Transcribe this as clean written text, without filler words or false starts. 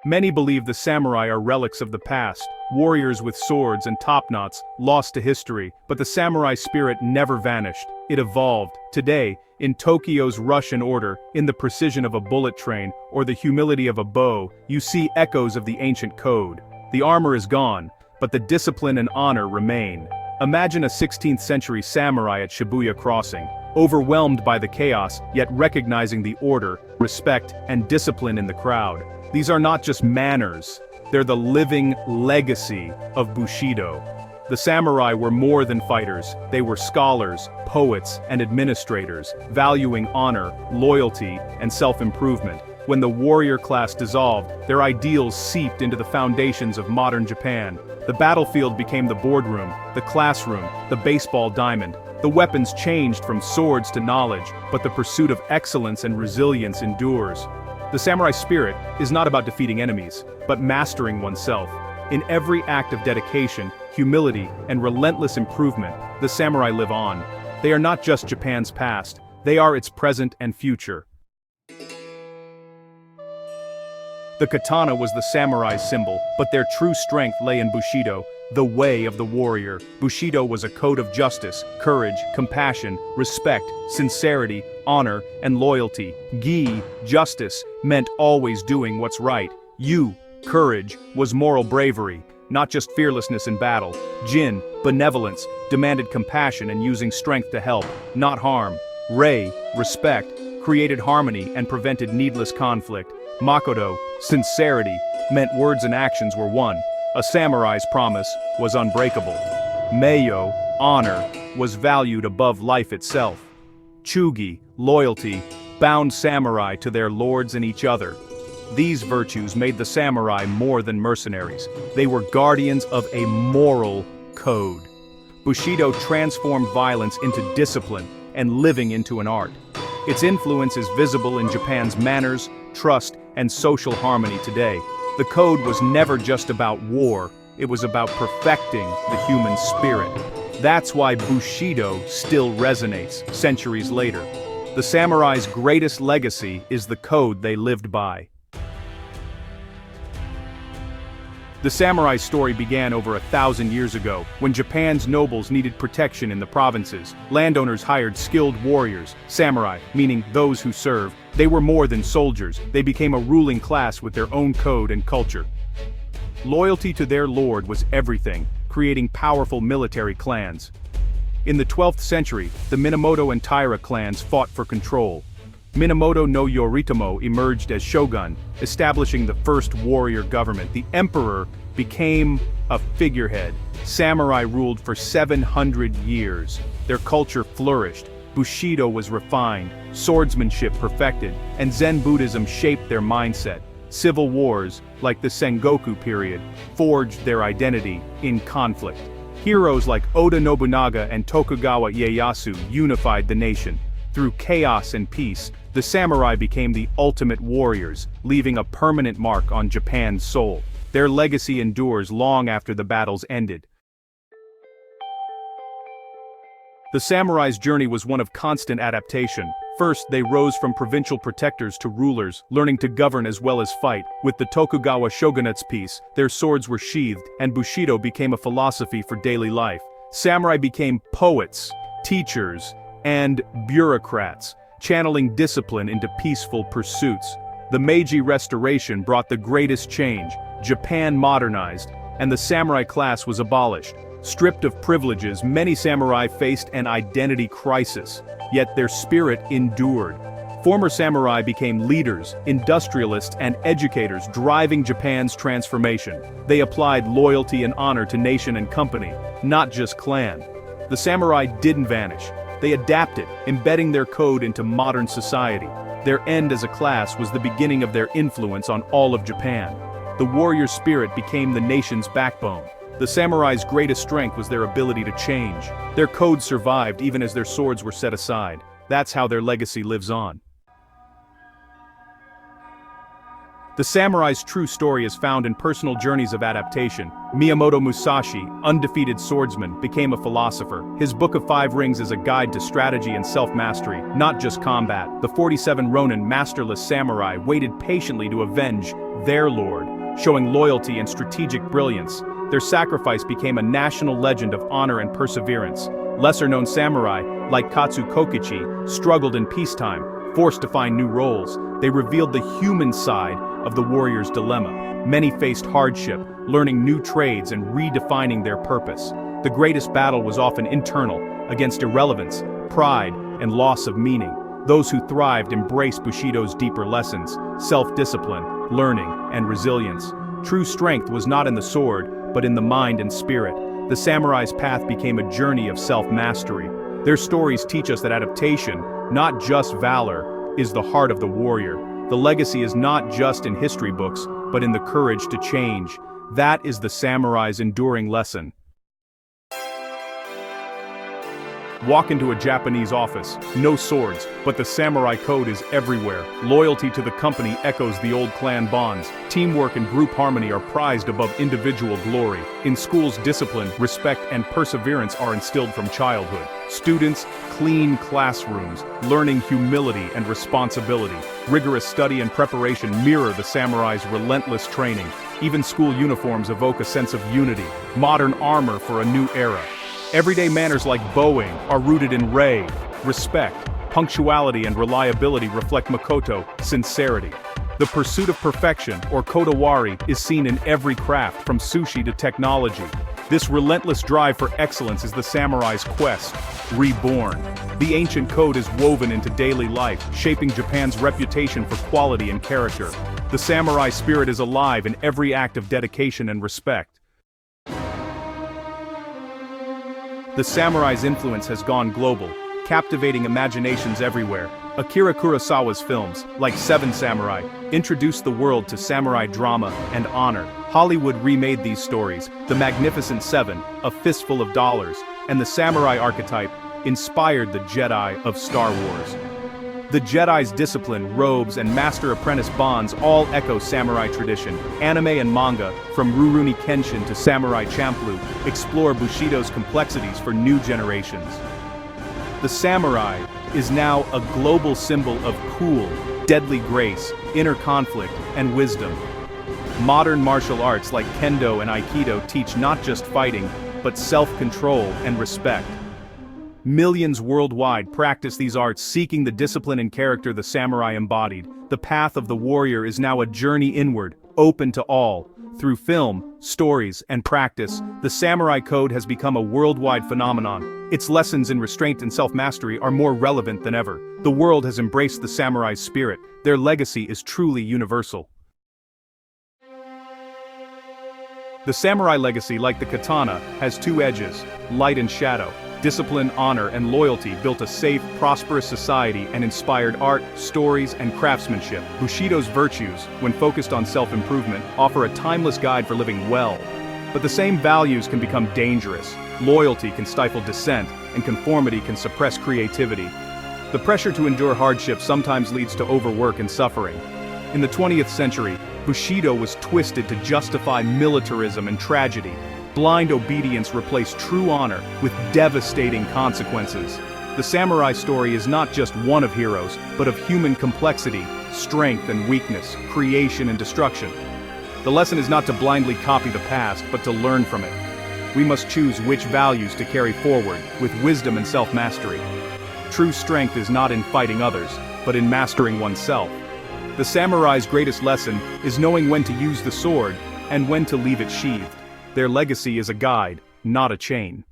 Many believe the samurai are relics of the past, warriors with swords and topknots, lost to history, but the samurai spirit never vanished. It evolved. Today, in Tokyo's Russian order, in the precision of a bullet train, or the humility of a bow, you see echoes of the ancient code. The armor is gone, but the discipline and honor remain. Imagine a 16th century samurai at Shibuya Crossing, overwhelmed by the chaos, yet recognizing the order, respect, and discipline in the crowd. These are not just manners, they're the living legacy of Bushido. The samurai were more than fighters, they were scholars, poets, and administrators, valuing honor, loyalty, and self-improvement. When the warrior class dissolved, their ideals seeped into the foundations of modern Japan. The battlefield became the boardroom, the classroom, the baseball diamond. The weapons changed from swords to knowledge, but the pursuit of excellence and resilience endures. The samurai spirit is not about defeating enemies, but mastering oneself. In every act of dedication, humility, and relentless improvement, the samurai live on. They are not just Japan's past, they are its present and future. The katana was the samurai's symbol, but their true strength lay in Bushido, the way of the warrior. Bushido was a code of justice, courage, compassion, respect, sincerity, honor, and loyalty. Gi, justice, meant always doing what's right. Yu, courage, was moral bravery, not just fearlessness in battle. Jin, benevolence, demanded compassion and using strength to help, not harm. Rei, respect, created harmony and prevented needless conflict. Makoto, sincerity, meant words and actions were one. A samurai's promise was unbreakable. Meiyo, honor, was valued above life itself. Chugi, loyalty, bound samurai to their lords and each other. These virtues made the samurai more than mercenaries. They were guardians of a moral code. Bushido transformed violence into discipline and living into an art. Its influence is visible in Japan's manners, trust, and social harmony today. The code was never just about war, it was about perfecting the human spirit. That's why Bushido still resonates, centuries later. The samurai's greatest legacy is the code they lived by. The samurai story began over 1,000 years ago, when Japan's nobles needed protection in the provinces. Landowners hired skilled warriors, samurai, meaning those who serve. They were more than soldiers, they became a ruling class with their own code and culture. Loyalty to their lord was everything, creating powerful military clans. In the 12th century, the Minamoto and Taira clans fought for control. Minamoto no Yoritomo emerged as shogun, establishing the first warrior government. The emperor became a figurehead. Samurai ruled for 700 years. Their culture flourished. Bushido was refined, swordsmanship perfected, and Zen Buddhism shaped their mindset. Civil wars, like the Sengoku period, forged their identity in conflict. Heroes like Oda Nobunaga and Tokugawa Ieyasu unified the nation. Through chaos and peace, the samurai became the ultimate warriors, leaving a permanent mark on Japan's soul. Their legacy endures long after the battles ended. The samurai's journey was one of constant adaptation. First, they rose from provincial protectors to rulers, learning to govern as well as fight. With the Tokugawa shogunate's peace, their swords were sheathed, and Bushido became a philosophy for daily life. Samurai became poets, teachers, and bureaucrats, channeling discipline into peaceful pursuits. The Meiji Restoration brought the greatest change. Japan modernized, and the samurai class was abolished. Stripped of privileges, many samurai faced an identity crisis, yet their spirit endured. Former samurai became leaders, industrialists, and educators, driving Japan's transformation. They applied loyalty and honor to nation and company, not just clan. The samurai didn't vanish. They adapted, embedding their code into modern society. Their end as a class was the beginning of their influence on all of Japan. The warrior spirit became the nation's backbone. The samurai's greatest strength was their ability to change. Their code survived even as their swords were set aside. That's how their legacy lives on. The samurai's true story is found in personal journeys of adaptation. Miyamoto Musashi, undefeated swordsman, became a philosopher. His Book of Five Rings is a guide to strategy and self-mastery, not just combat. The 47 Ronin, masterless samurai, waited patiently to avenge their lord, showing loyalty and strategic brilliance. Their sacrifice became a national legend of honor and perseverance. Lesser-known samurai, like Katsu Kokichi, struggled in peacetime, forced to find new roles. They revealed the human side of the warrior's dilemma. Many faced hardship, learning new trades and redefining their purpose. The greatest battle was often internal, against irrelevance, pride, and loss of meaning. Those who thrived embraced Bushido's deeper lessons: self-discipline, learning, and resilience. True strength was not in the sword, but in the mind and spirit. The samurai's path became a journey of self-mastery. Their stories teach us that adaptation, not just valor, is the heart of the warrior. The legacy is not just in history books, but in the courage to change. That is the samurai's enduring lesson. Walk into a Japanese office, no swords, but the samurai code is everywhere. Loyalty to the company echoes the old clan bonds. Teamwork and group harmony are prized above individual glory. In schools, discipline, respect, and perseverance are instilled from childhood. Students clean classrooms, learning humility and responsibility. Rigorous study and preparation mirror the samurai's relentless training. Even school uniforms evoke a sense of unity, modern armor for a new era. Everyday manners like bowing are rooted in rei, respect. Punctuality and reliability reflect Makoto, sincerity. The pursuit of perfection, or kodawari, is seen in every craft, from sushi to technology. This relentless drive for excellence is the samurai's quest, reborn. The ancient code is woven into daily life, shaping Japan's reputation for quality and character. The samurai spirit is alive in every act of dedication and respect. The samurai's influence has gone global, captivating imaginations everywhere. Akira Kurosawa's films, like Seven Samurai, introduced the world to samurai drama and honor. Hollywood remade these stories: The Magnificent Seven, A Fistful of Dollars, and the samurai archetype inspired the Jedi of Star Wars. The Jedi's discipline, robes, and master-apprentice bonds all echo samurai tradition. Anime and manga, from Rurouni Kenshin to Samurai Champloo, explore Bushido's complexities for new generations. The samurai is now a global symbol of cool, deadly grace, inner conflict, and wisdom. Modern martial arts like Kendo and Aikido teach not just fighting, but self-control and respect. Millions worldwide practice these arts, seeking the discipline and character the samurai embodied. The path of the warrior is now a journey inward, open to all. Through film, stories, and practice, the samurai code has become a worldwide phenomenon. Its lessons in restraint and self-mastery are more relevant than ever. The world has embraced the samurai's spirit. Their legacy is truly universal. The samurai legacy, like the katana, has two edges: light and shadow. Discipline, honor, and loyalty built a safe, prosperous society and inspired art, stories, and craftsmanship. Bushido's virtues, when focused on self-improvement, offer a timeless guide for living well. But the same values can become dangerous. Loyalty can stifle dissent, and conformity can suppress creativity. The pressure to endure hardship sometimes leads to overwork and suffering. In the 20th century, Bushido was twisted to justify militarism and tragedy. Blind obedience replaced true honor with devastating consequences. The samurai story is not just one of heroes, but of human complexity, strength and weakness, creation and destruction. The lesson is not to blindly copy the past, but to learn from it. We must choose which values to carry forward, with wisdom and self-mastery. True strength is not in fighting others, but in mastering oneself. The samurai's greatest lesson is knowing when to use the sword and when to leave it sheathed. Their legacy is a guide, not a chain.